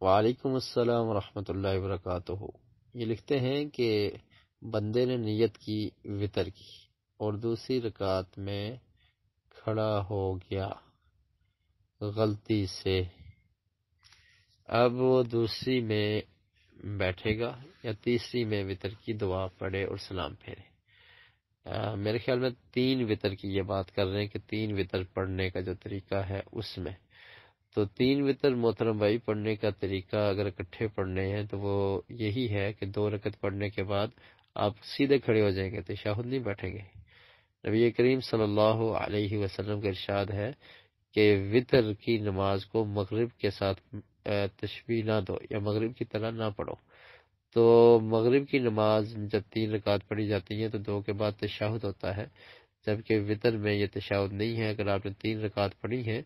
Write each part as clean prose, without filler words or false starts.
وعلیکم السلام ورحمۃ اللہ وبرکاتہ۔ یہ لکھتے ہیں کہ بندے نے نیت کی وطر کی اور دوسری رکعت میں کھڑا ہو گیا غلطی سے، اب وہ دوسری میں بیٹھے گا یا تیسری میں وطر کی دعا پڑھے اور سلام پھیرے؟ میرے خیال میں 3 وطر کی یہ بات کر رہے ہیں کہ 3 وطر پڑھنے کا جو طریقہ ہے اس میں، تو 3 وطر محترم بھائی پڑھنے کا طریقہ اگر اکٹھے پڑھنے ہیں تو وہ یہی ہے کہ 2 رکعت پڑھنے کے بعد آپ سیدھے کھڑے ہو جائیں گے، تشہد نہیں بیٹھیں گے۔ نبی کریم صلی اللہ علیہ وسلم کا ارشاد ہے کہ وطر کی نماز کو مغرب کے ساتھ تشبیہ نہ دو یا مغرب کی طرح نہ پڑھو۔ تو مغرب کی نماز جب 3 رکعت پڑھی جاتی ہیں تو 2 کے بعد تشہد ہوتا ہے، جبکہ وطر میں یہ تشہد نہیں ہے۔ اگر آپ نے 3 رکعت پڑھی ہیں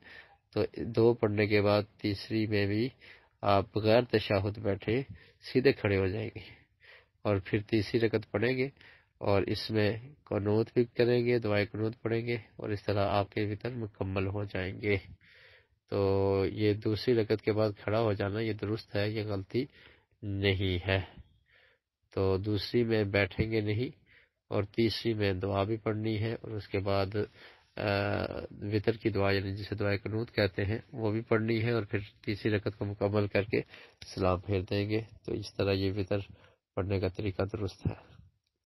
تو 2 پڑھنے کے بعد تیسری میں بھی آپ بغیر تشہد بیٹھے سیدھے کھڑے ہو جائیں گے اور پھر تیسری رکعت پڑھیں گے اور اس میں قنوت بھی کریں گے، دعائے قنوت پڑھیں گے اور اس طرح آپ کے وطر مکمل ہو جائیں گے۔ تو یہ دوسری رکعت کے بعد کھڑا ہو جانا یہ درست ہے، یہ غلطی نہیں ہے۔ تو دوسری میں بیٹھیں گے نہیں اور تیسری میں دعا بھی پڑھنی ہے اور اس کے بعد وطر کی دعا یعنی جسے دعائے قنوت کہتے ہیں وہ بھی پڑھنی ہے اور پھر تیسری رکعت کو مکمل کر کے سلام پھیر دیں گے۔ تو اس طرح یہ وطر پڑھنے کا طریقہ درست ہے۔